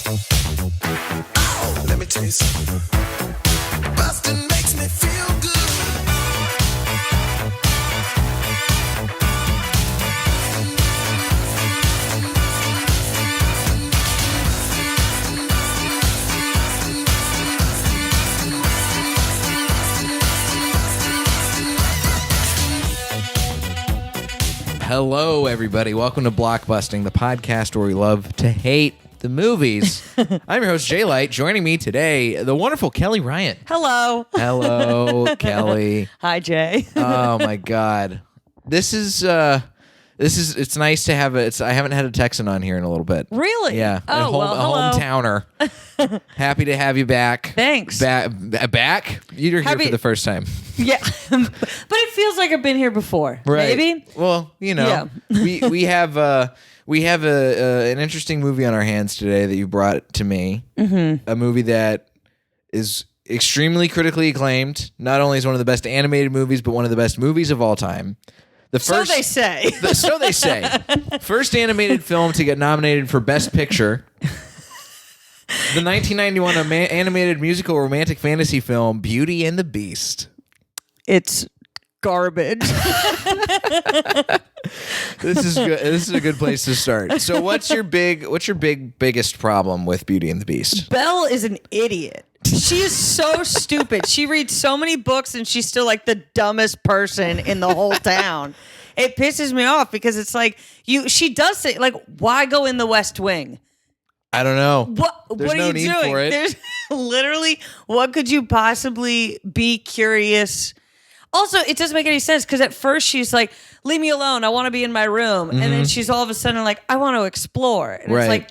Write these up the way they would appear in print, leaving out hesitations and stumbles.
Oh, let me tell you something. Busting makes me feel good. Hello, everybody. Welcome to Blockbusting, the podcast where we love to hate the movies. I'm your host, Jay Light. Joining me today, the wonderful Kelly Ryan. Hello. Hello, Kelly. Hi, Jay. Oh my God, this is it's nice to have I haven't had a Texan on here in a little bit. Really? Yeah. Oh, a well, hello. hometowner. Happy to have you back. Thanks. Back? You're here for the first time. Yeah, but it feels like I've been here before. Right. Maybe. Well, Yeah. we have an interesting movie on our hands today that you brought to me. Mm-hmm. A movie that is extremely critically acclaimed. Not only is one of the best animated movies, but one of the best movies of all time. So they say. So they say. First animated film to get nominated for Best Picture. The 1991 animated musical romantic fantasy film Beauty and the Beast. It's garbage. This is good. This is a good place to start. So what's your biggest problem with Beauty and the Beast? Belle is an idiot. She is so stupid. She reads so many books and she's still like the dumbest person in the whole town. It pisses me off because it's like she does say, like, why go in the West Wing? I don't know. What are no you need doing? for it. There's literally, what could you possibly be curious? Also, it doesn't make any sense because at first she's like, leave me alone. I want to be in my room. And then she's all of a sudden like, I want to explore. And Right. it's like,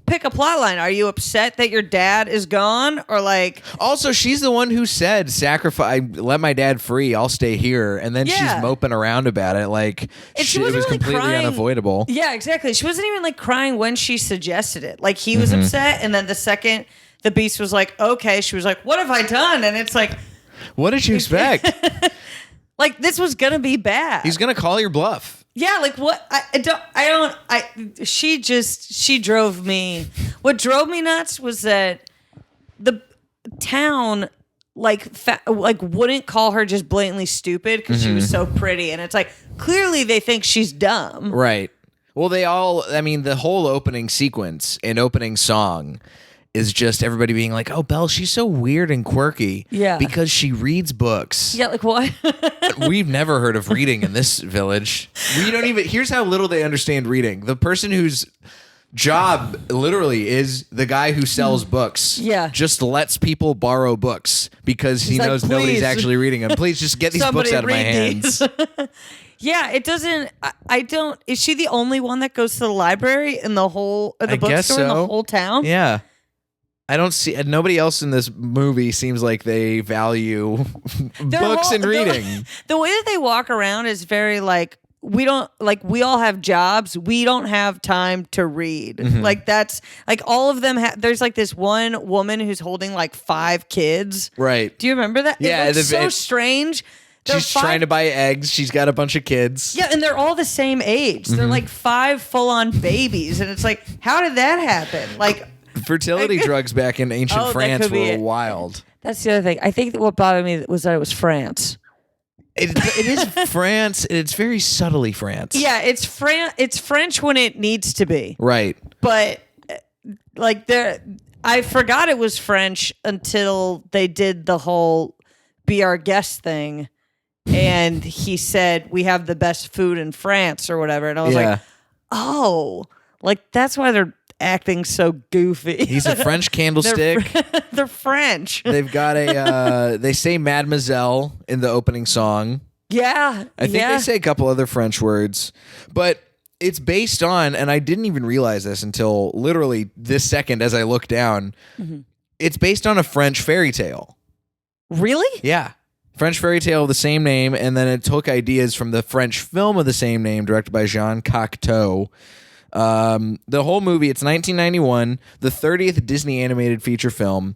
pick a plot line. Are you upset that your dad is gone? Or like... Also, she's the one who said, sacrifice, let my dad free. I'll stay here. And then she's moping around about it. Like, it was really completely crying. unavoidable. Yeah, exactly. She wasn't even like crying when she suggested it. Like he was upset. And then the second the Beast was like, okay, she was like, what have I done? And it's like... What did you expect? Like this was going to be bad. He's going to call your bluff. Yeah, like what? She drove me. What drove me nuts was that the town wouldn't call her just blatantly stupid because she was so pretty, and it's like clearly they think she's dumb. Right. Well, the whole opening sequence and opening song is just everybody being like, oh, Belle, she's so weird and quirky. Yeah. Because she reads books. Yeah, like what? We've never heard of reading in this village. Here's how little they understand reading. The person whose job literally is the guy who sells books. Yeah. Just lets people borrow books because he like, knows nobody's "Please." actually reading them. Please just get these books Somebody out of my read hands. Yeah, it doesn't. I don't. Is she the only one that goes to the library in the whole I guess bookstore in the so. whole town? Yeah. I don't see nobody else in this movie seems like they value books and reading. The way that they walk around is very like we all have jobs. We don't have time to read. Like that's like all of them there's like this one woman who's holding like 5 kids. Right. Do you remember that? Yeah, It looks so strange. She's trying to buy eggs. She's got a bunch of kids. Yeah, and they're all the same age. They're like 5 full-on babies, and it's like, how did that happen? Like. Fertility drugs back in ancient France were wild. That's the other thing. I think that what bothered me was that it was France. It is France. It's very subtly France. Yeah, it's French when it needs to be. Right. But like I forgot it was French until they did the whole be our guest thing. And he said, we have the best food in France or whatever. And I was like, oh, like that's why they're acting so goofy. He's a French candlestick. They're French. They've got they say Mademoiselle in the opening song. Yeah. I think they say a couple other French words, but it's based on, and I didn't even realize this until literally this second as I look down, it's based on a French fairy tale. Really? Yeah. French fairy tale of the same name, and then it took ideas from the French film of the same name, directed by Jean Cocteau. The whole movie, it's 1991, the 30th Disney animated feature film.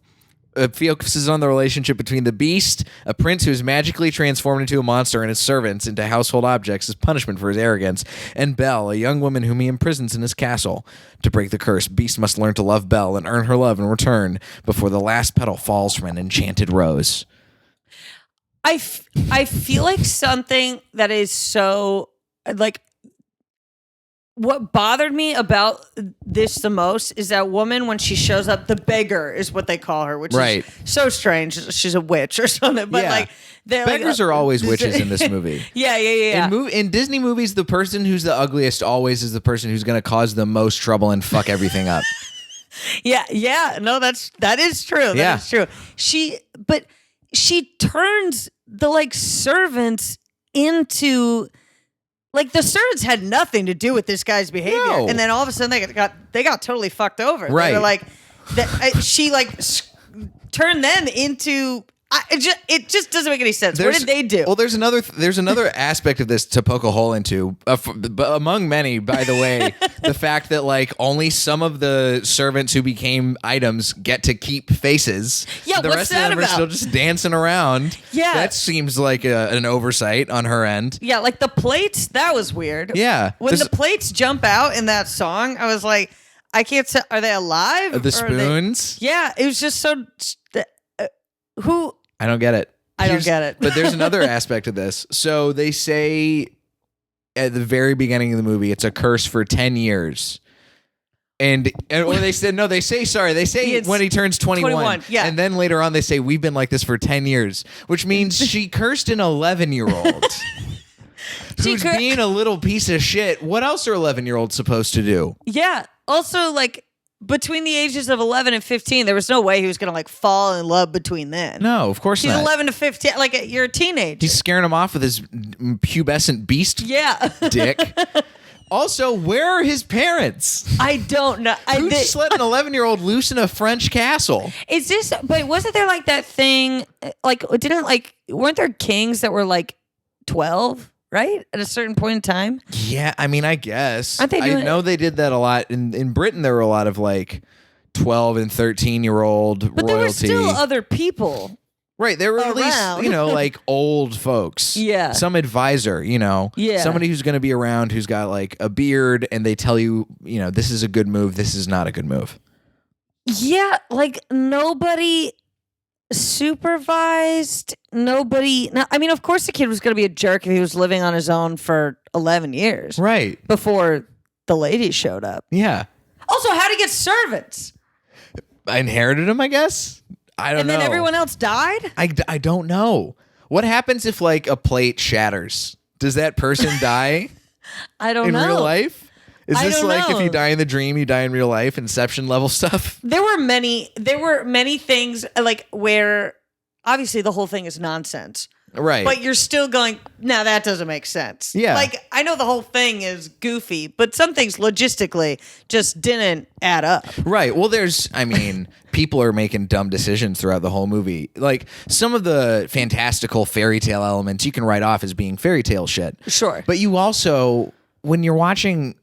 focuses on the relationship between the Beast, a prince who is magically transformed into a monster, and his servants into household objects as punishment for his arrogance, and Belle, a young woman whom he imprisons in his castle. To break the curse, Beast must learn to love Belle and earn her love in return before the last petal falls from an enchanted rose. I feel like something that is so, like, what bothered me about this the most is that woman when she shows up, the beggar is what they call her, which Right. is so strange. She's a witch or something. But Yeah. like, they're Beggars like, are always witches in this movie. Yeah. In Disney movies, the person who's the ugliest always is the person who's going to cause the most trouble and fuck everything up. Yeah. No, that is true. Yeah. That is true. She turns the like servants into, like, the servants had nothing to do with this guy's behavior, No. and then all of a sudden they got totally fucked over. Right. They were like, she like turned them into. It just doesn't make any sense. What did they do? Well, there's another aspect of this to poke a hole into, among many, by the way, the fact that like only some of the servants who became items get to keep faces. Yeah, the what's rest that of them are about? still just dancing around. Yeah. That seems like an oversight on her end. Yeah, like the plates, that was weird. Yeah. When the plates jump out in that song, I was like, I can't say, are they alive? The Or are they- spoons. Yeah, it was just so. Who? I don't get it. I don't get it. But there's another aspect of this. So they say at the very beginning of the movie, it's a curse for 10 years. Or they say It's when he turns 21. 21, yeah. And then later on they say we've been like this for 10 years, which means she cursed an 11-year-old. Who's being a little piece of shit. What else are 11-year-olds supposed to do? Yeah. Also, like, between the ages of 11 and 15, there was no way he was going to, like, fall in love between then. No, of course He's not. 11 to 15. Like, you're a teenager. He's scaring him off with his pubescent beast Yeah. dick. Also, where are his parents? I don't know. Who just let an 11-year-old loose in a French castle? Is this, but wasn't there, like, that thing, like, weren't there kings that were, like, 12? Right? At a certain point in time? Yeah, I mean, I guess. Aren't they I doing know they did that a lot. In Britain, there were a lot of like 12 and 13-year-old But royalty. there were still other people. Right, there were at least, around. like old folks. Yeah. Some advisor, Yeah. Somebody who's going to be around who's got like a beard and they tell you, this is a good move, this is not a good move. Yeah, like nobody supervised, nobody. No, I mean, of course the kid was going to be a jerk if he was living on his own for 11 years. Right. Before the ladies showed up. Yeah. Also, how to get servants? I inherited him, I guess. I don't know. And then everyone else died? I don't know. What happens if like a plate shatters? Does that person die I don't in know. real life? Is I this don't like know. if you die in the dream, you die in real life, Inception level stuff? There were many things like where obviously the whole thing is nonsense. Right. But you're still going, now that doesn't make sense. Yeah. Like, I know the whole thing is goofy, but some things logistically just didn't add up. Right. Well, people are making dumb decisions throughout the whole movie. Like some of the fantastical fairy tale elements you can write off as being fairy tale shit. Sure. But you also, when you're watching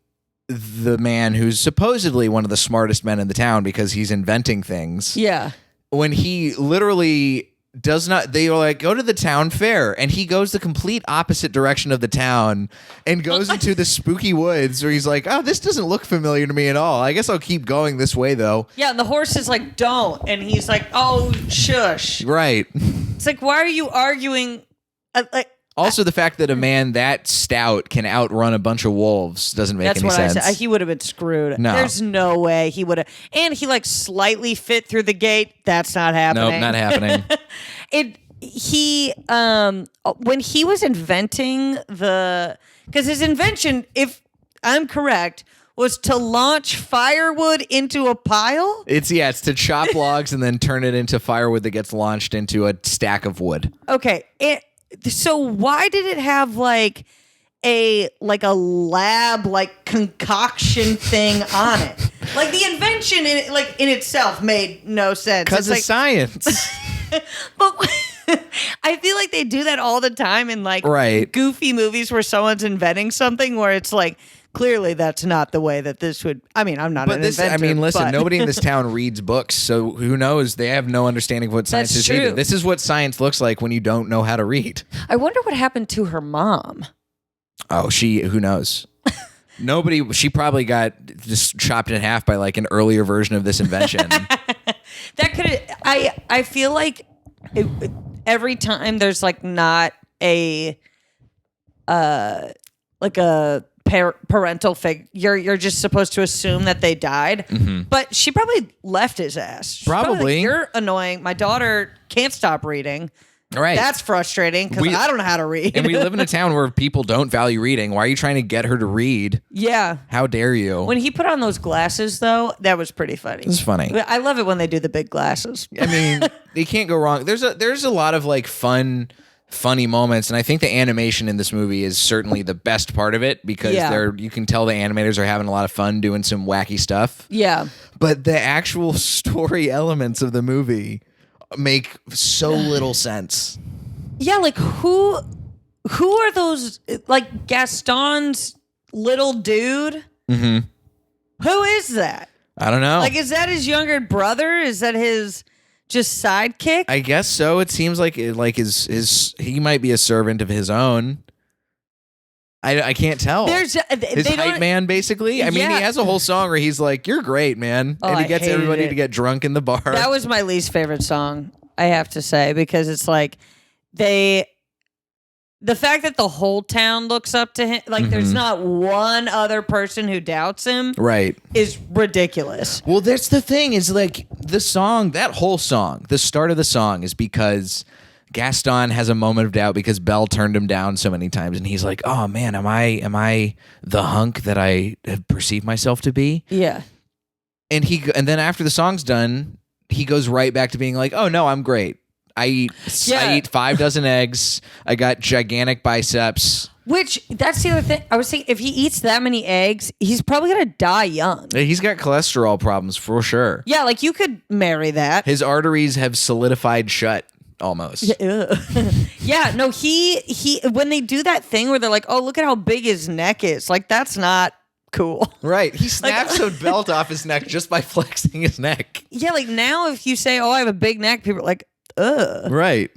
the man who's supposedly one of the smartest men in the town because he's inventing things. Yeah. When he literally does not, they are like, go to the town fair, and he goes the complete opposite direction of the town and goes into the spooky woods where he's like, oh, this doesn't look familiar to me at all. I guess I'll keep going this way though. Yeah, and the horse is like, don't. And he's like, oh, shush. Right. It's like, why are you arguing? Also, the fact that a man that stout can outrun a bunch of wolves doesn't make That's any what sense. I said. He would have been screwed. No. There's no way he would have. And he like slightly fit through the gate. That's not happening. Nope, not happening. When he was inventing because his invention, if I'm correct, was to launch firewood into a pile. It's to chop logs and then turn it into firewood that gets launched into a stack of wood. Okay. So why did it have like a lab like concoction thing on it? Like the invention in itself made no sense. Because It's of science. But I feel like they do that all the time in like Right. goofy movies where someone's inventing something where it's like clearly that's not the way that this would. I mean, I'm not an inventor. I mean, listen, but- nobody in this town reads books, so who knows? They have no understanding of what science That's is true. either. This is what science looks like when you don't know how to read. I wonder what happened to her mom. Oh, who knows? She probably got just chopped in half by like an earlier version of this invention. That could. I feel like every time there's like not a like a parental figure, you're just supposed to assume that they died. But she probably left his ass. She's Probably. like, you're annoying. My daughter can't stop reading. All right. That's frustrating because I don't know how to read. And we live in a town where people don't value reading. Why are you trying to get her to read? Yeah. How dare you? When he put on those glasses, though, that was pretty funny. It's funny. I love it when they do the big glasses. I mean, you can't go wrong. There's a lot of like funny moments, and I think the animation in this movie is certainly the best part of it because you can tell the animators are having a lot of fun doing some wacky stuff. Yeah. But the actual story elements of the movie make so little sense. Yeah, like who are those? Like Gaston's little dude? Mm-hmm. Who is that? I don't know. Like, is that his younger brother? Is that his just sidekick? I guess so. It seems like his he might be a servant of his own. I can't tell. There's his hype man, basically. I mean, he has a whole song where he's like, "You're great, man," Oh, and he I gets hated everybody it. to get drunk in the bar. That was my least favorite song, I have to say, because it's like the fact that the whole town looks up to him, like there's not one other person who doubts him, right? Is ridiculous. Well, that's the thing is like the song, that whole song, the start of the song is because Gaston has a moment of doubt because Belle turned him down so many times, and he's like, "Oh man, am I the hunk that I have perceived myself to be?" Yeah. And then after the song's done, he goes right back to being like, "Oh no, I'm great. I eat 5 dozen eggs. I got gigantic biceps." Which, that's the other thing. I was thinking, if he eats that many eggs, he's probably going to die young. He's got cholesterol problems for sure. Yeah, like you could marry that. His arteries have solidified shut almost. Yeah, no, he when they do that thing where they're like, "Oh, look at how big his neck is." Like, that's not cool. Right. He snaps a belt off his neck just by flexing his neck. Yeah, like now if you say, "Oh, I have a big neck," people are like, "Ugh." Right.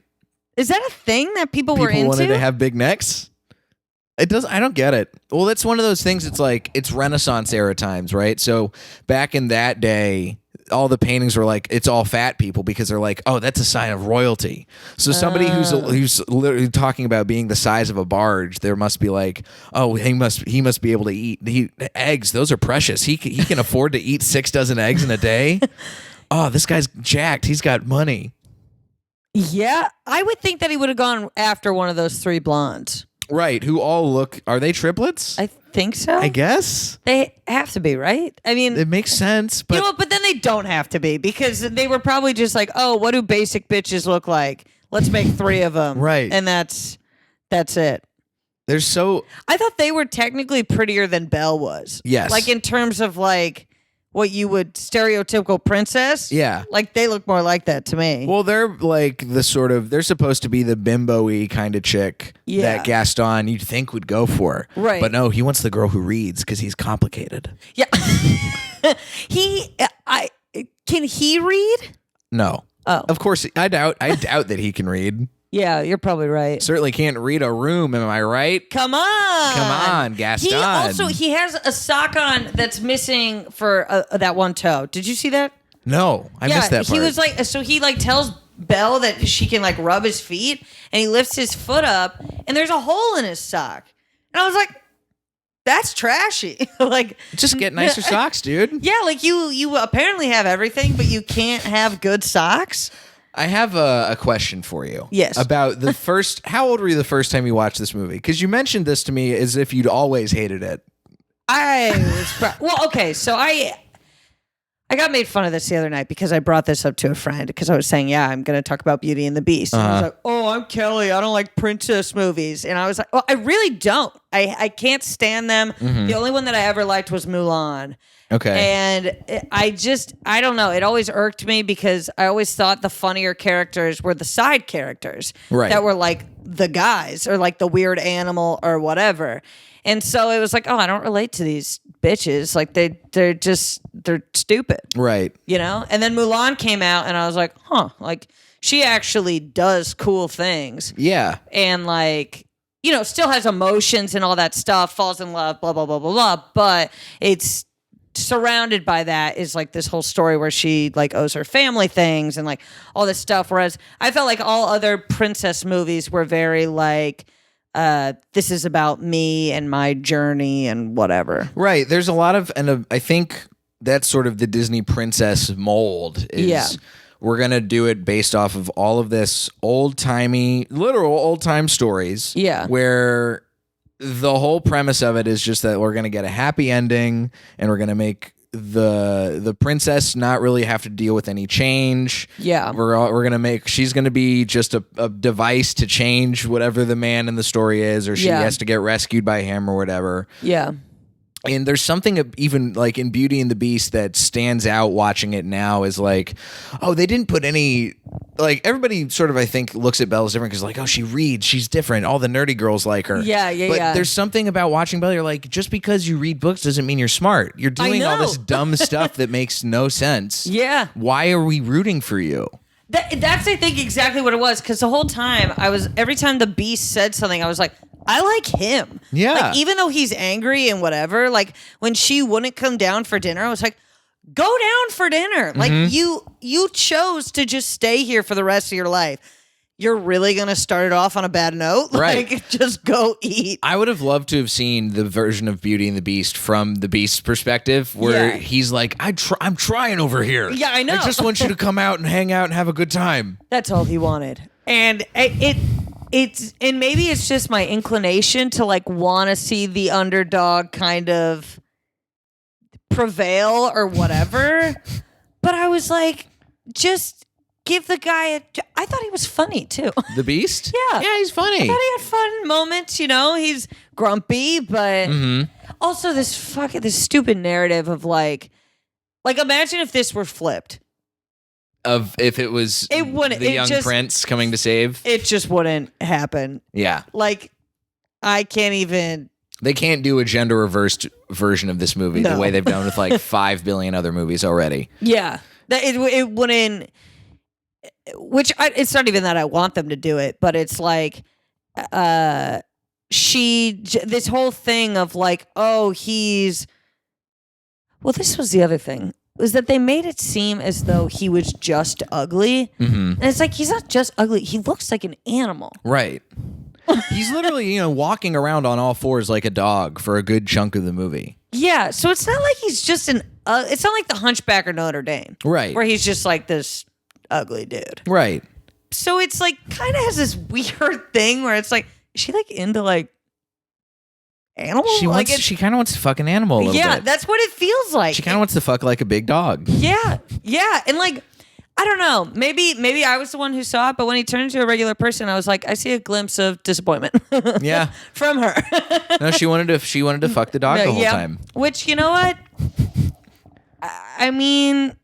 Is that a thing that people were into? wanted to have big necks? I don't get it. Well, that's one of those things. It's like, it's Renaissance era times, right? So back in that day, all the paintings were like, it's all fat people because they're like, oh, that's a sign of royalty. So somebody who's literally talking about being the size of a barge, there must be like, oh, he must be able to eat eggs. Those are precious. He can afford to eat 6 dozen eggs in a day. Oh, this guy's jacked. He's got money. Yeah, I would think that he would have gone after one of those 3 blondes. Right, who all look, are they triplets? I think so. I guess. They have to be, right? I mean, It makes sense, but you know what, but then they don't have to be because they were probably just like, "Oh, what do basic bitches look like? Let's make 3 of them." Right. And that's it. they're so, I thought they were technically prettier than Belle was. Yes. Like in terms of like what you would stereotypical princess. Yeah. Like they look more like that to me. well, they're like the sort of, they're supposed to be the bimbo-y kind of chick Yeah. that Gaston you'd think would go for. Right. But no, he wants the girl who reads because he's complicated. Yeah. Can he read? No. Oh. Of course, I doubt that he can read. Yeah, you're probably right. Certainly can't read a room, am I right? Come on. Come on, Gaston. He has a sock on that's missing for that one toe. Did you see that? No, I missed that part. He was like, so he like tells Belle that she can like rub his feet, and he lifts his foot up, and there's a hole in his sock. And I was like, that's trashy. Like, just get nicer socks, dude. yeah, like you apparently have everything, but you can't have good socks. I have a question for you. Yes. About the first, how old were you the first time you watched this movie? Because you mentioned this to me as if you'd always hated it. Well, okay, so I got made fun of this the other night because I brought this up to a friend because I was saying, yeah, I'm going to talk about Beauty and the Beast. And I was like, oh, I'm Kelly. I don't like princess movies. And I was like, well, I really don't. I can't stand them. The only one that I ever liked was Mulan. Okay. And I don't know. It always irked me because I always thought the funnier characters were the side characters Right. that were like the guys or like the weird animal or whatever. And so it was like, oh, I don't relate to these bitches. Like they're stupid. Right. You know? And then Mulan came out and I was like, huh, like she actually does cool things. Yeah. And like, you know, still has emotions and all that stuff, falls in love, blah, blah, blah, blah, blah. But it's surrounded by that is like this whole story where she like owes her family things and like all this stuff. Whereas I felt like all other princess movies were very like, this is about me and my journey and whatever. Right. There's a lot of, and I think that's sort of the Disney princess mold is we're going to do it based off of all of this old-timey, literal old-time stories. Yeah. Where the whole premise of it is just that we're going to get a happy ending and we're going to make the princess not really have to deal with any change. Yeah. We're going to make, she's going to be just a device to change whatever the man in the story is, or she has to get rescued by him or whatever. Yeah. And there's something even like in Beauty and the Beast that stands out watching it now is like, oh, they didn't put any, like everybody sort of, I think, looks at Belle as different because like, oh, she reads, she's different. All the nerdy girls like her. Yeah. But there's something about watching Belle, you're like, just because you read books doesn't mean you're smart. You're doing all this dumb stuff that makes no sense. Yeah. Why are we rooting for you? That's, I think, exactly what it was. Because the whole time, every time the Beast said something, I was like, I like him. Yeah. Like, even though he's angry and whatever, like, when she wouldn't come down for dinner, I was like, go down for dinner. Like, you chose to just stay here for the rest of your life. You're really going to start it off on a bad note? Right. Like, just go eat. I would have loved to have seen the version of Beauty and the Beast from the Beast's perspective where he's like, I'm trying over here. Yeah, I know. I just want you to come out and hang out and have a good time. That's all he wanted. And it's and maybe it's just my inclination to like want to see the underdog kind of prevail or whatever. But I was like, just give the guy I thought he was funny too. The Beast? Yeah. Yeah, he's funny. I thought he had fun moments, you know. He's grumpy, but also this stupid narrative of like imagine if this were flipped. Of if it was the young prince coming to save. It just wouldn't happen. Yeah. Like, I can't even. They can't do a gender reversed version of this movie the way they've done with like 5 billion other movies already. Yeah. It wouldn't. It's not even that I want them to do it, but it's like, this whole thing of like, oh, he's. Well, this was the other thing. Was that they made it seem as though he was just ugly. And it's like, he's not just ugly. He looks like an animal. Right. He's literally, walking around on all fours like a dog for a good chunk of the movie. Yeah. So it's not like he's just it's not like the Hunchback of Notre Dame. Right. Where he's just like this ugly dude. Right. So it's like kind of has this weird thing where it's like, is she like into like animals? She kind of wants to fuck an animal a little bit. Yeah, that's what it feels like. She kind of wants to fuck like a big dog. Yeah. And like, I don't know. Maybe I was the one who saw it, but when he turned into a regular person, I was like, I see a glimpse of disappointment. Yeah. From her. No, she wanted to fuck the dog the whole time. Which, you know what? I mean,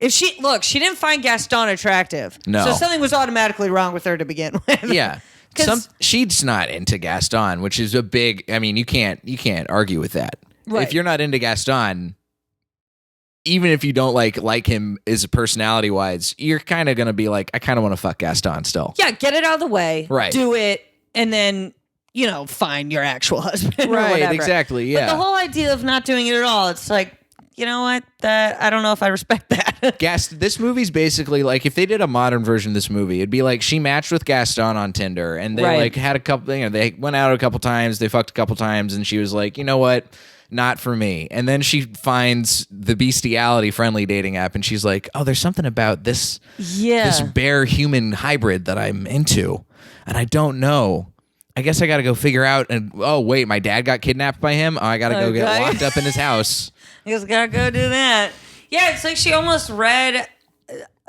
if she didn't find Gaston attractive. No. So something was automatically wrong with her to begin with. Yeah. She's not into Gaston, which is a big. I mean, you can't argue with that. Right. If you're not into Gaston, even if you don't like him as personality wise, you're kind of gonna be like, I kind of want to fuck Gaston still. Yeah, get it out of the way. Right. Do it, and then find your actual husband. Or right. whatever. Exactly. Yeah. But the whole idea of not doing it at all, it's like, you know what? I don't know if I respect that. This movie's basically like if they did a modern version of this movie, it'd be like she matched with Gaston on Tinder and they like had a couple, they went out a couple times, they fucked a couple times, and she was like, you know what? Not for me. And then she finds the bestiality friendly dating app and she's like, oh, there's something about this bear human hybrid that I'm into. And I don't know. I guess I got to go figure out. And oh, wait, my dad got kidnapped by him. Oh, I got to go get locked up in his house. I guess gotta go do that. Yeah, it's like she almost read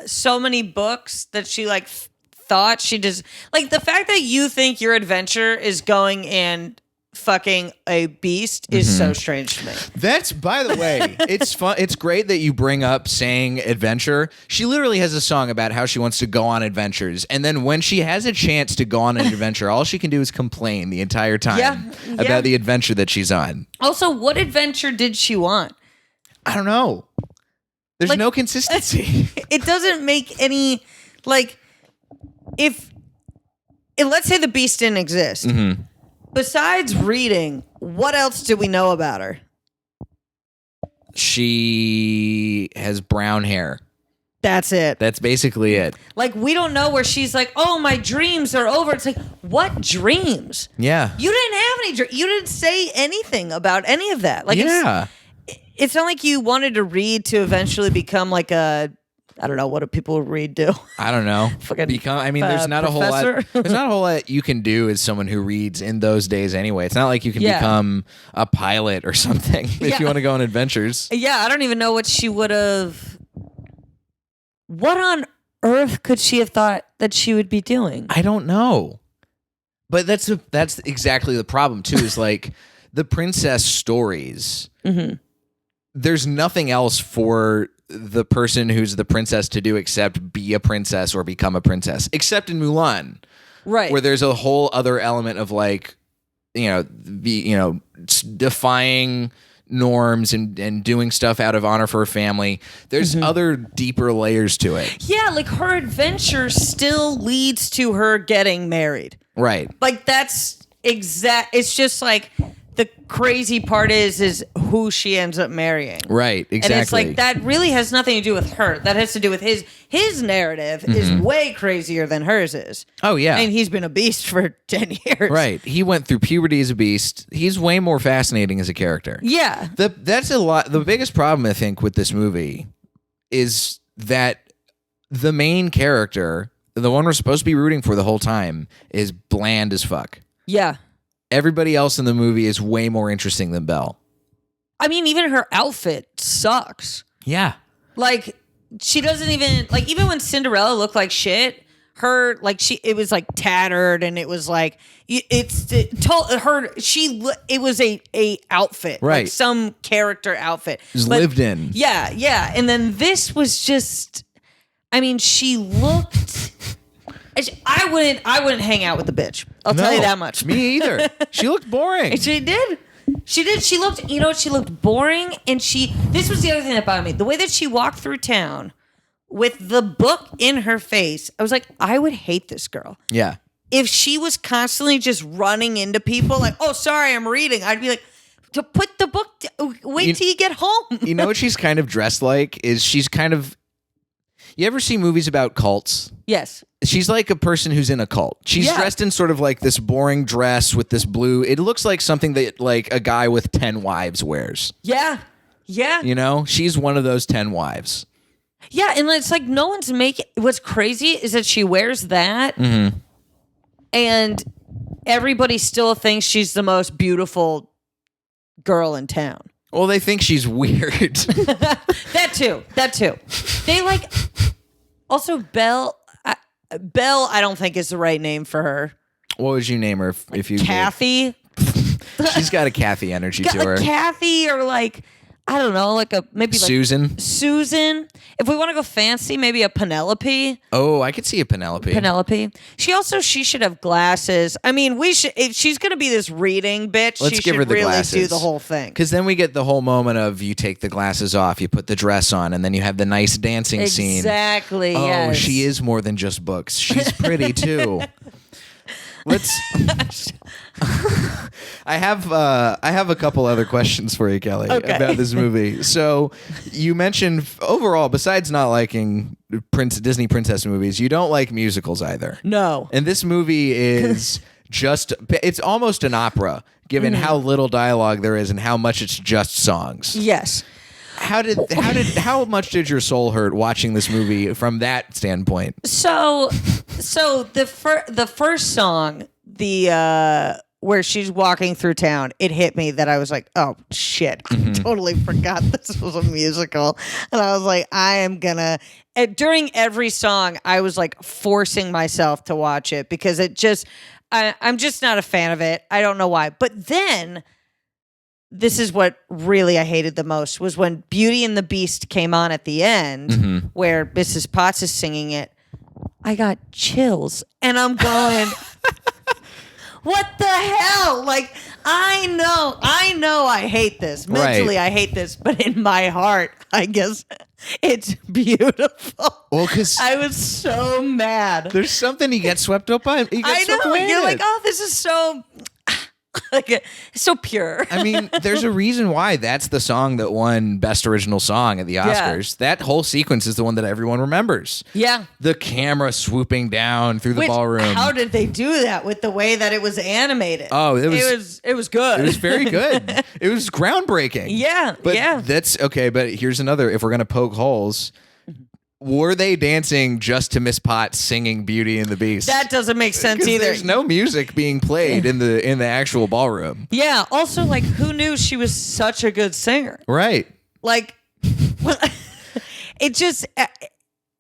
so many books that she like thought she just like the fact that you think your adventure is going and fucking a beast is so strange to me. That's, by the way, it's fun. It's great that you bring up saying adventure. She literally has a song about how she wants to go on adventures. And then when she has a chance to go on an adventure, all she can do is complain the entire time about the adventure that she's on. Also, what adventure did she want? I don't know. There's no consistency. It doesn't make any, like, if let's say the beast didn't exist. Besides reading, what else do we know about her? She has brown hair. That's it. That's basically it. Like, we don't know where she's like, oh, my dreams are over. It's like, what dreams? Yeah. You didn't have any dreams. You didn't say anything about any of that. Like, it's not like you wanted to read to eventually become like a, I don't know, what do people read do? I don't know. There's not a whole lot. There's not a whole lot you can do as someone who reads in those days anyway. It's not like you can become a pilot or something if you want to go on adventures. Yeah, I don't even know what she would have. What on earth could she have thought that she would be doing? I don't know. But that's exactly the problem too. Is like the princess stories. There's nothing else for the person who's the princess to do except be a princess or become a princess, except in Mulan, right? Where there's a whole other element of like, defying norms and doing stuff out of honor for her family. There's other deeper layers to it. Yeah, like her adventure still leads to her getting married. Right. Like that's exact. It's just like the crazy part is who she ends up marrying. Right, exactly. And it's like that really has nothing to do with her. That has to do with his narrative is way crazier than hers is. Oh, yeah. And he's been a beast for 10 years. Right. He went through puberty as a beast. He's way more fascinating as a character. Yeah. That's a lot. The biggest problem, I think, with this movie is that the main character, the one we're supposed to be rooting for the whole time, is bland as fuck. Yeah. Everybody else in the movie is way more interesting than Belle. I mean, even her outfit sucks. Yeah. Like, she doesn't even, like, even when Cinderella looked like shit, it was like tattered and it was like, it was a outfit. Right. Like some character outfit. It was lived in. Yeah, yeah. And then this was just, I mean, she looked... I wouldn't hang out with the bitch. I'll tell you that much. Me either. She looked boring. She did. She looked, she looked boring. And this was the other thing that bothered me. The way that she walked through town with the book in her face, I was like, I would hate this girl. Yeah. If she was constantly just running into people like, oh, sorry, I'm reading. I'd be like, to put the book, wait till you get home. You know what she's kind of dressed like? She's kind of, you ever see movies about cults? Yes. She's like a person who's in a cult. She's dressed in sort of like this boring dress with this blue. It looks like something that like a guy with 10 wives wears. Yeah. Yeah. You know, she's one of those 10 wives. Yeah. And it's like no one's making. What's crazy is that she wears that and everybody still thinks she's the most beautiful girl in town. Well, they think she's weird. That too. They like. Also, Belle, I don't think is the right name for her. What would you name her if you... Kathy? She's got a Kathy energy to her. Kathy or like, I don't know, maybe like... Susan. If we want to go fancy, maybe a Penelope. Oh, I could see a Penelope. She should have glasses. I mean, if she's going to be this reading bitch, she should really glasses. Do the whole thing. Because then we get the whole moment of you take the glasses off, you put the dress on, and then you have the nice dancing scene. Exactly, Oh, yes. she is more than just books. She's pretty too. I have a couple other questions for you, Kelly, about this movie. So you mentioned overall, besides not liking Disney princess movies, you don't like musicals either. No. And this movie is it's almost an opera, given how little dialogue there is and how much it's just songs. Yes. How much did your soul hurt watching this movie from that standpoint? So the first song, where she's walking through town, it hit me that I was like, oh shit, I totally forgot this was a musical. And I was like, during every song, I was like forcing myself to watch it because I'm just not a fan of it. I don't know why. But then this is what really I hated the most was when Beauty and the Beast came on at the end where Mrs. Potts is singing it. I got chills and I'm going, what the hell? Like, I know I hate this. Mentally, I hate this. But in my heart, I guess it's beautiful. Well, because I was so mad. there's something you get swept up by. You get I swept know. away in You're it. like, oh, this is so... like it's so pure. I mean, there's a reason why that's the song that won Best Original Song at the Oscars. That whole sequence is the one that everyone remembers. Yeah. The camera swooping down through the ballroom. How did they do that with the way that it was animated? Oh, it was good. It was very good. It was groundbreaking. Yeah. But yeah. that's okay. But here's another, if we're going to poke holes, were they dancing just to Miss Potts singing Beauty and the Beast? That doesn't make sense either. There's no music being played in the actual ballroom. Yeah. Also, like, who knew she was such a good singer? Right. Like, it just...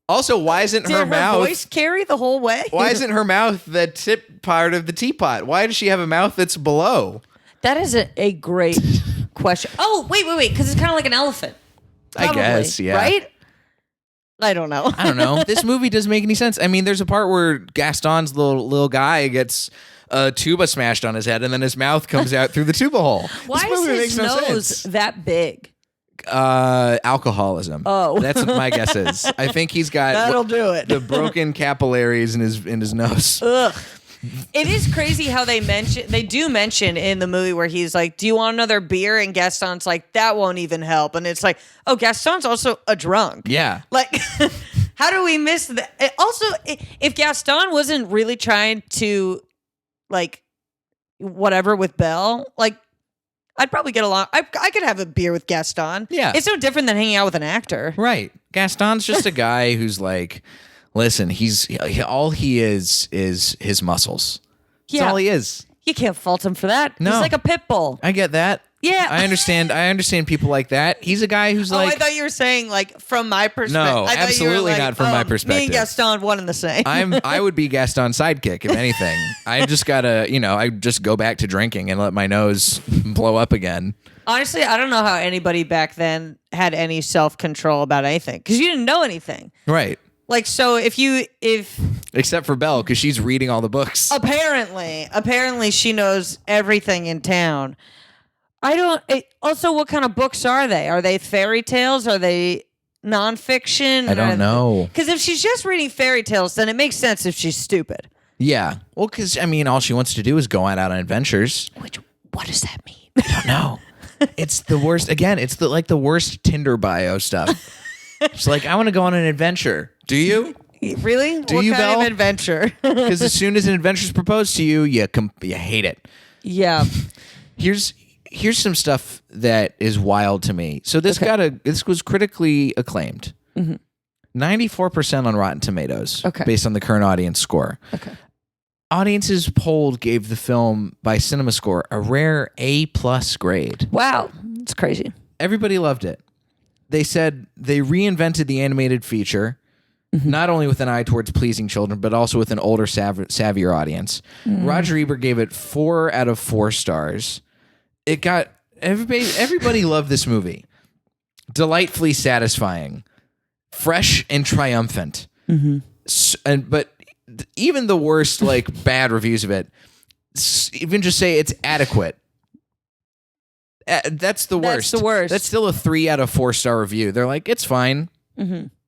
Also, why isn't did her her mouth... voice carry the whole way? Why isn't her mouth the tip part of the teapot? Why does she have a mouth that's below? That is a great question. Oh, wait. Because it's kind of like an elephant. Probably, I guess, yeah. Right? I don't know. I don't know. This movie doesn't make any sense. I mean, there's a part where Gaston's little guy gets a tuba smashed on his head, and then his mouth comes out through the tuba hole. Why This movie is makes his no nose sense. that big? Alcoholism. Oh. That's what my guess is. I think he's got That'll do it. the broken capillaries in his nose. Ugh. It is crazy how they do mention in the movie where he's like, do you want another beer? And Gaston's like, that won't even help. And it's like, oh, Gaston's also a drunk. Yeah. Like, how do we miss that? Also, if Gaston wasn't really trying to, like, whatever with Belle, like, I'd probably get along. I could have a beer with Gaston. Yeah. It's no different than hanging out with an actor. Right. Gaston's just a guy who's like, listen, all he is his muscles. That's all he is. You can't fault him for that. No. He's like a pit bull. I get that. Yeah. I understand people like that. He's a guy who's like, I thought you were saying like from my perspective. No, I thought you were absolutely like, not from my perspective. Me and Gaston one and the same. I would be Gaston's sidekick if anything. I just gotta, I just go back to drinking and let my nose blow up again. Honestly, I don't know how anybody back then had any self-control about anything because you didn't know anything. Right. Like, so if Except for Belle, because she's reading all the books. apparently she knows everything in town. Also, what kind of books are they? Are they fairy tales? Are they nonfiction? I don't know. Because if she's just reading fairy tales, then it makes sense if she's stupid. Yeah. Well, because, all she wants to do is go out on adventures. What does that mean? I don't know. It's the worst. Again, it's the worst Tinder bio stuff. It's like, I want to go on an adventure. Do you? Really? Do what you, kind Belle? of adventure? Because as soon as an adventure's proposed to you, you hate it. Yeah. Here's some that is wild to me. So this was critically acclaimed. 94% on Rotten Tomatoes, based on the current audience score. Okay. Audiences polled gave the film by CinemaScore a rare A+ grade. Wow. It's crazy. Everybody loved it. They said they reinvented the animated feature, not only with an eye towards pleasing children, but also with an older, savvier audience. Roger Ebert gave it 4 out of 4 stars. It got everybody loved this movie. Delightfully satisfying, fresh and triumphant. But even the worst, like, bad reviews of it, even just say it's adequate. That's the worst. That's the worst. That's still a 3 out of 4 star review. They're like, it's fine,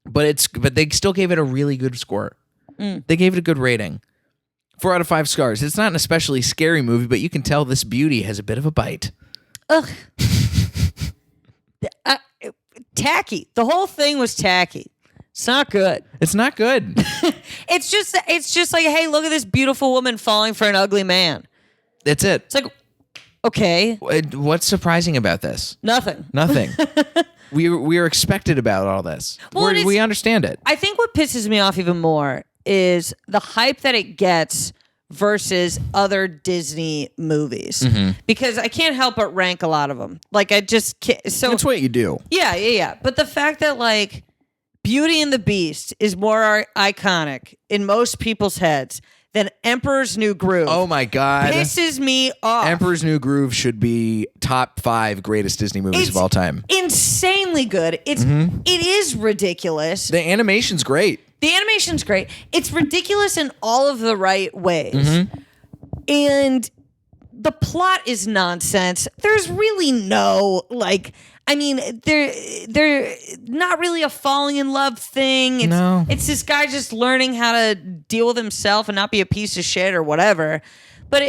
but they still gave it a really good score. They gave it a good rating, 4 out of 5 stars. It's not an especially scary movie, but you can tell this beauty has a bit of a bite. Ugh. Tacky. The whole thing was tacky. It's not good. It's not good. It's just like, hey, look at this beautiful woman falling for an ugly man. That's it. It's like, okay. What's surprising about this? Nothing. Nothing. we are expected about all this. Well, we understand it. I think what pisses me off even more is the hype that it gets versus other Disney movies. Because I can't help but rank a lot of them. Like, I just can't. So That's what you do. Yeah. But the fact that, like, Beauty and the Beast is more iconic in most people's heads than Emperor's New Groove. Oh my God. Pisses me off. Emperor's New Groove should be top 5 greatest Disney movies It's of all time. insanely good. It is ridiculous. The animation's great. The animation's great. It's ridiculous in all of the right ways. And the plot is nonsense. There's really no, like, I mean, they're not really a falling in love thing. It's this guy just learning how to deal with himself and not be a piece of shit or whatever. But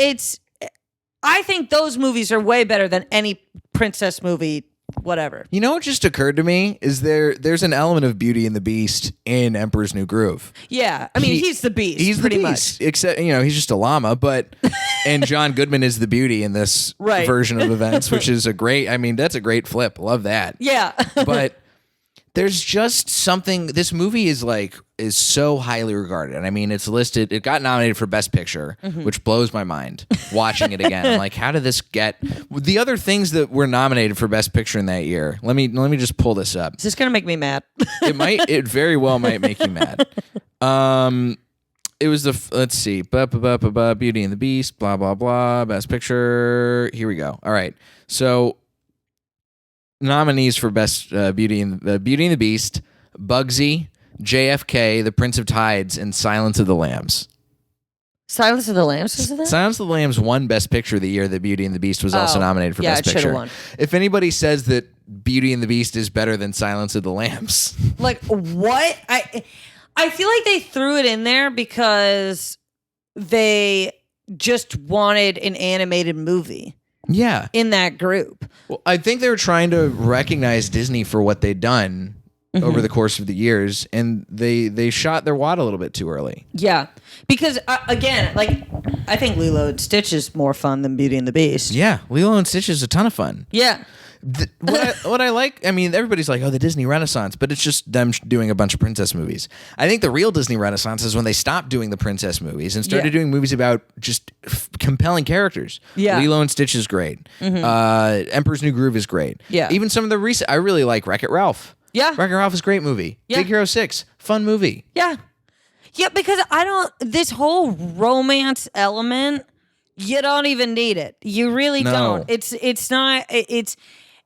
I think those movies are way better than any princess movie, whatever. You know what just occurred to me is there's an element of Beauty and the Beast in Emperor's New Groove. Yeah, I mean, he's the Beast. He's pretty the Beast, much. except he's just a llama. But and John Goodman is the Beauty in this version of events, which is that's a great flip. Love that. Yeah, but there's just something. This movie is so highly regarded. And I mean, it's listed. It got nominated for Best Picture, which blows my mind. Watching it again, I'm like, how did this get the other things that were nominated for Best Picture in that year? Let me just pull this up. Is this gonna make me mad? It very well might make you mad. It was let's see, Beauty and the Beast, blah blah blah, Best Picture. Here we go. All right, so nominees for Best Beauty and the Beast: Bugsy, JFK, The Prince of Tides, and Silence of the Lambs. Silence of the Lambs, is it? Silence of the Lambs won Best Picture the year that Beauty and the Beast was also nominated for Best Picture. Won. If anybody says that Beauty and the Beast is better than Silence of the Lambs, like what? I feel like they threw it in there because they just wanted an animated movie. Yeah. In that group. Well, I think they were trying to recognize Disney for what they'd done over the course of the years, and they shot their wad a little bit too early. Yeah. Because, again, I think Lilo and Stitch is more fun than Beauty and the Beast. Yeah. Lilo and Stitch is a ton of fun. Yeah. What I like, I mean, everybody's like, oh, the Disney Renaissance, but it's just them doing a bunch of princess movies. I think the real Disney Renaissance is when they stopped doing the princess movies and started doing movies about just compelling characters. Yeah. Lilo and Stitch is great. Emperor's New Groove is great. Yeah. Even some of the recent, I really like Wreck-It Ralph. Yeah. Wreck-It Ralph is a great movie. Yeah. Big Hero 6, fun movie. Yeah. Yeah, because this whole romance element, you don't even need it. You really don't.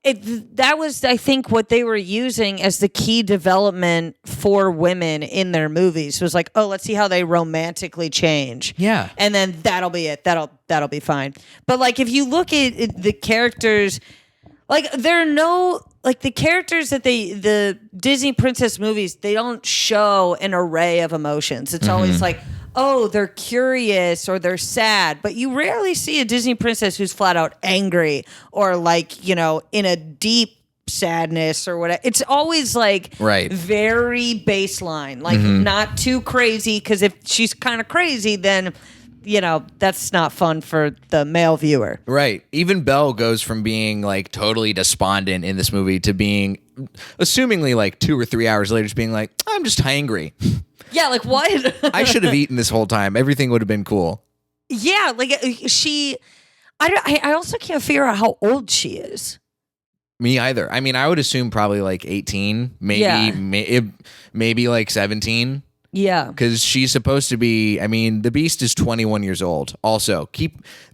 That was, I think, what they were using as the key development for women in their movies. It was like, oh, let's see how they romantically change. Yeah. And then that'll be it. That'll be fine. But if you look at the characters, there are no, the characters that the Disney princess movies, they don't show an array of emotions. It's always oh, they're curious or they're sad, but you rarely see a Disney princess who's flat out angry or in a deep sadness or whatever. It's always very baseline, not too crazy, because if she's kind of crazy, then that's not fun for the male viewer. Right. Even Belle goes from being totally despondent in this movie to being, assumingly 2 or 3 hours later, just being I'm just hangry. Yeah, what? I should have eaten this whole time. Everything would have been cool. Yeah, I also can't figure out how old she is. Me either. I mean, I would assume probably 18, maybe 17. Yeah. Because she's supposed to be, I mean, the Beast is 21 years old. Also,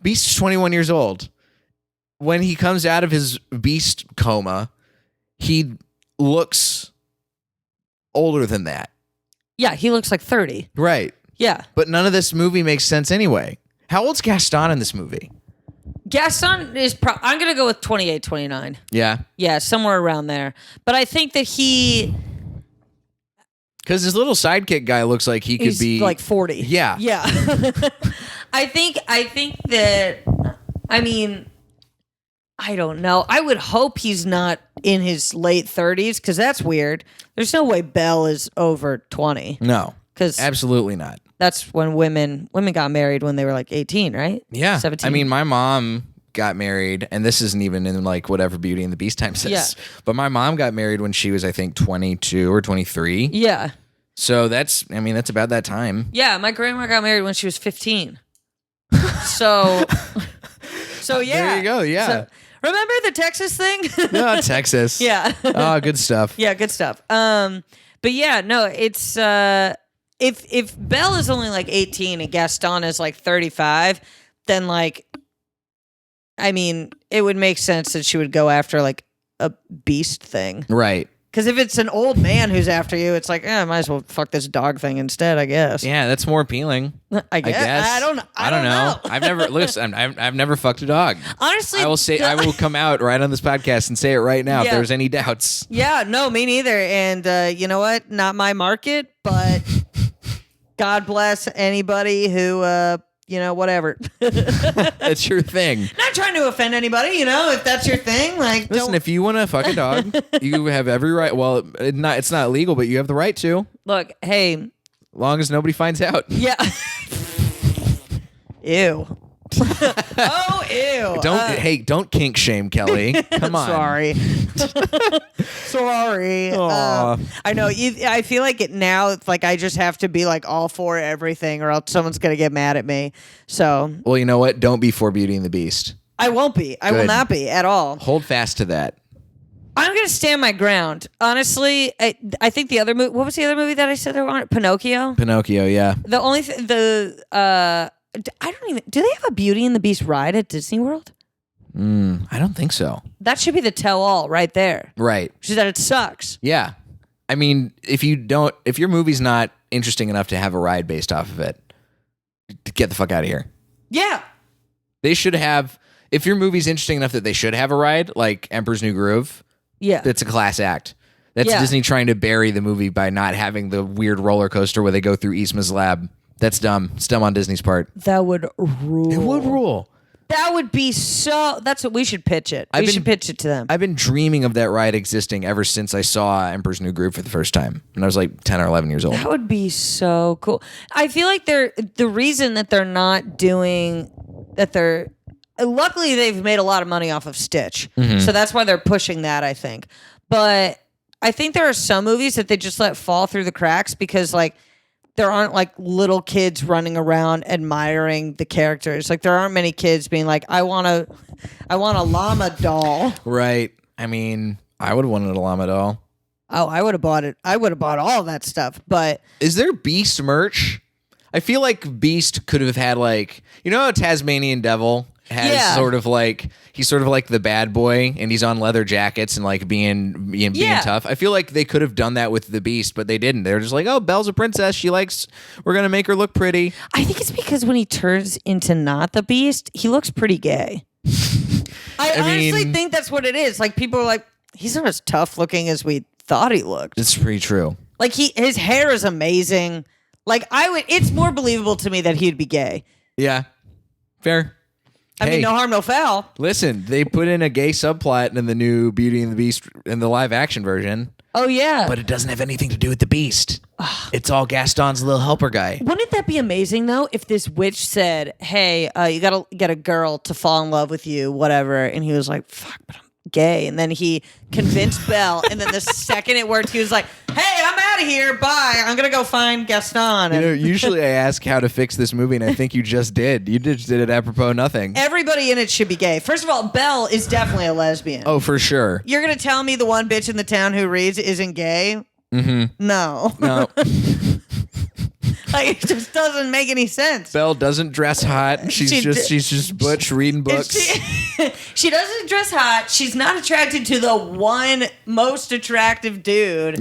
Beast is 21 years old. When he comes out of his Beast coma, he looks older than that. Yeah, he looks like 30. Right. Yeah. But none of this movie makes sense anyway. How old's Gaston in this movie? Gaston is I'm going to go with 28, 29. Yeah. Yeah, somewhere around there. But I think that because his little sidekick guy looks like he's be 40. Yeah. Yeah. I think that, I mean, I don't know. I would hope he's not in his late 30s, because that's weird. There's no way Belle is over 20. No. Because absolutely not. That's when women got married when they were 18, right? Yeah. 17. I mean, my mom got married, and this isn't even in whatever Beauty and the Beast time says. Yeah. But my mom got married when she was, I think, 22 or 23. Yeah. So that's about that time. Yeah, my grandma got married when she was 15. So yeah. There you go, yeah. So, remember the Texas thing? No, Texas. Yeah. Oh, good stuff. Yeah, good stuff. But yeah, no, it's if Belle is only like 18 and Gaston is like 35, then like, I mean, it would make sense that she would go after like a beast thing. Right. Because if it's an old man who's after you, it's like, I might as well fuck this dog thing instead, I guess. Yeah, that's more appealing. I guess. I don't know. I've never fucked a dog. Honestly, I will come out right on this podcast and say it right now if Yeah. there's any doubts. Yeah, no, me neither. And you know what? Not my market, but God bless anybody who, whatever. That's your thing. Not trying to offend anybody, if that's your thing. Like, Listen, if you want to fuck a dog, you have every right. Well, it's not legal, but you have the right to. Look, hey. Long as nobody finds out. Yeah. Ew. Oh, ew. Don't kink shame, Kelly. Come on. Sorry. Sorry. Aw. I know. I feel like it now. It's like I just have to be like all for everything, or else someone's gonna get mad at me. So. Well, you know what? Don't be for Beauty and the Beast. I won't be. I will not be at all. Hold fast to that. I'm gonna stand my ground. Honestly, I think the other movie. What was the other movie that I said they were on? Pinocchio. Pinocchio. Yeah. The only I don't even. Do they have a Beauty and the Beast ride at Disney World? I don't think so. That should be the tell-all right there. Right. Which is that it sucks. Yeah. I mean, if your movie's not interesting enough to have a ride based off of it, get the fuck out of here. Yeah. They should have. If your movie's interesting enough that they should have a ride, like Emperor's New Groove. Yeah. That's a class act. That's Disney trying to bury the movie by not having the weird roller coaster where they go through Yzma's lab. That's dumb. It's dumb on Disney's part. That would rule. It would rule. That would be so. That's what we should pitch it. We should pitch it to them. I've been dreaming of that ride existing ever since I saw Emperor's New Groove for the first time. And I was like 10 or 11 years old. That would be so cool. I feel like the reason that they're not doing that. Luckily, they've made a lot of money off of Stitch. Mm-hmm. So that's why they're pushing that, I think. But I think there are some movies that they just let fall through the cracks because, like, there aren't like little kids running around admiring the characters. Like there aren't many kids being like, I want a llama doll. Right. I mean, I would have wanted a llama doll. Oh, I would have bought it. I would have bought all that stuff. But is there Beast merch? I feel like Beast could have had like, how Tasmanian Devil has Yeah. he's sort of like the bad boy and he's on leather jackets and like being tough. I feel like they could have done that with the Beast, but they didn't. They were just like, oh, Belle's a princess. We're going to make her look pretty. I think it's because when he turns into not the Beast, he looks pretty gay. I honestly think that's what it is. Like people are like, he's not as tough looking as we thought he looked. It's pretty true. Like his hair is amazing. Like it's more believable to me that he'd be gay. Yeah. Fair. I mean, no harm, no foul. Listen, they put in a gay subplot in the new Beauty and the Beast in the live action version. Oh, yeah. But it doesn't have anything to do with the Beast. It's all Gaston's little helper guy. Wouldn't that be amazing, though, if this witch said, hey, you got to get a girl to fall in love with you, whatever. And he was like, fuck, but I'm gay. And then he convinced Belle. And then the second it worked, he was like, hey, I'm out of here. Bye. I'm going to go find Gaston. Usually I ask how to fix this movie, and I think you just did. You just did it apropos nothing. Everybody in it should be gay. First of all, Belle is definitely a lesbian. Oh, for sure. You're going to tell me the one bitch in the town who reads isn't gay? Mm-hmm. No. Like, it just doesn't make any sense. Belle doesn't dress hot. She's just butch reading books. She doesn't dress hot. She's not attracted to the one most attractive dude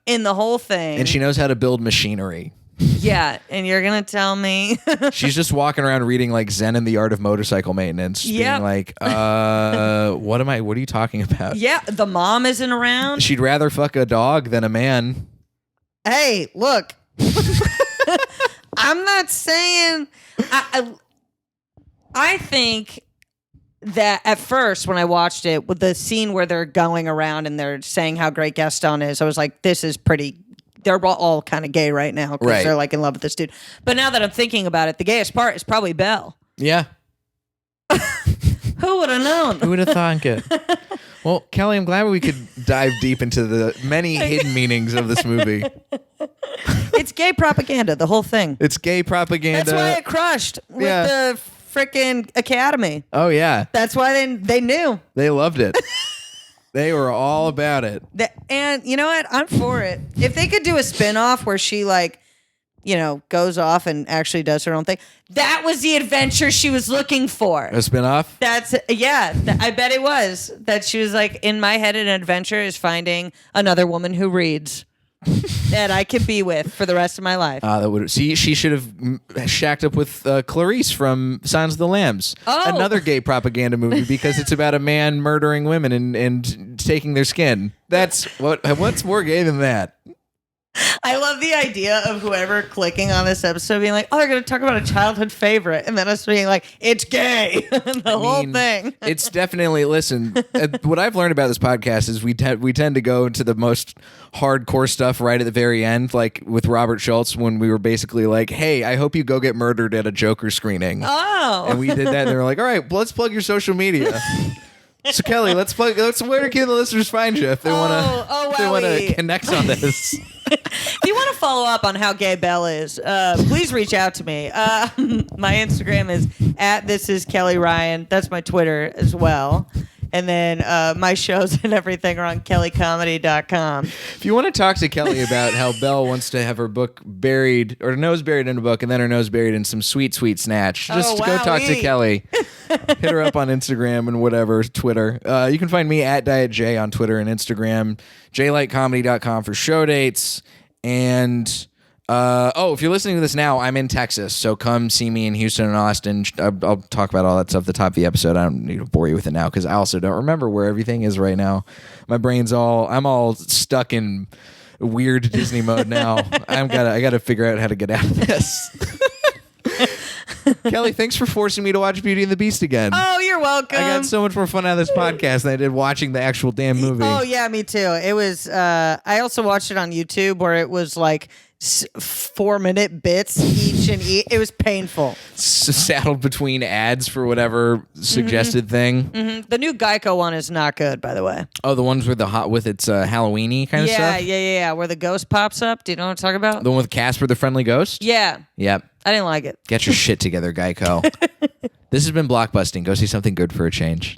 in the whole thing. And she knows how to build machinery. Yeah, and you're going to tell me. She's just walking around reading like Zen and the Art of Motorcycle Maintenance. Being like, what are you talking about? Yeah, the mom isn't around. She'd rather fuck a dog than a man. Hey, look. I'm not saying. I think that at first when I watched it with the scene where they're going around and they're saying how great Gaston is, I was like, this is pretty. They're all kind of gay right now because they're like in love with this dude. But now that I'm thinking about it, the gayest part is probably Belle. Yeah. Who would have known? Who would have thought it? Well, Kelly, I'm glad we could dive deep into the many hidden meanings of this movie. It's gay propaganda, the whole thing. It's gay propaganda. That's why it crushed with the freaking Academy. Oh, yeah. That's why they knew. They loved it. They were all about it. And you know what? I'm for it. If they could do a spinoff where she like goes off and actually does her own thing. That was the adventure she was looking for. A spinoff? I bet it was. That she was like, in my head, an adventure is finding another woman who reads that I could be with for the rest of my life. She should have shacked up with Clarice from Signs of the Lambs. Oh. Another gay propaganda movie because it's about a man murdering women and taking their skin. What's more gay than that? I love the idea of whoever clicking on this episode being like, oh, they're going to talk about a childhood favorite. And then us being like, it's gay. Whole thing. It's definitely, listen, what I've learned about this podcast is we tend to go to the most hardcore stuff right at the very end, like with Robert Schultz when we were basically like, hey, I hope you go get murdered at a Joker screening. Oh. And we did that and they were like, all right, well, let's plug your social media. So Kelly, where can the listeners find you if they want to connect on this? If you want to follow up on how gay Belle is, please reach out to me. My Instagram is @thisisKellyRyan. That's my Twitter as well. And then my shows and everything are on kellycomedy.com. If you want to talk to Kelly about how Belle wants to have her book buried, or nose buried in a book, and then her nose buried in some sweet, sweet snatch, just go talk to Kelly. Hit her up on Instagram and whatever, Twitter. You can find me @DietJ on Twitter and Instagram, jlightcomedy.com for show dates. And if you're listening to this now, I'm in Texas, so come see me in Houston and Austin. I'll talk about all that stuff at the top of the episode. I don't need to bore you with it now because I also don't remember where everything is right now. My brain's I'm all stuck in weird Disney mode now. I got to figure out how to get out of this. Kelly, thanks for forcing me to watch Beauty and the Beast again. Oh, you're welcome. I got so much more fun out of this podcast than I did watching the actual damn movie. Oh, yeah, me too. It was, I also watched it on YouTube where it was like 4-minute bits each and it was painful. Saddled between ads for whatever suggested thing. Mm-hmm. The new Geico one is not good, by the way. Oh, the ones with it's Halloween-y kind of stuff? Yeah. Where the ghost pops up. Do you know what I'm talking about? The one with Casper the Friendly Ghost? Yeah. Yep. I didn't like it. Get your shit together, Geico. This has been Blockbusting. Go see something good for a change.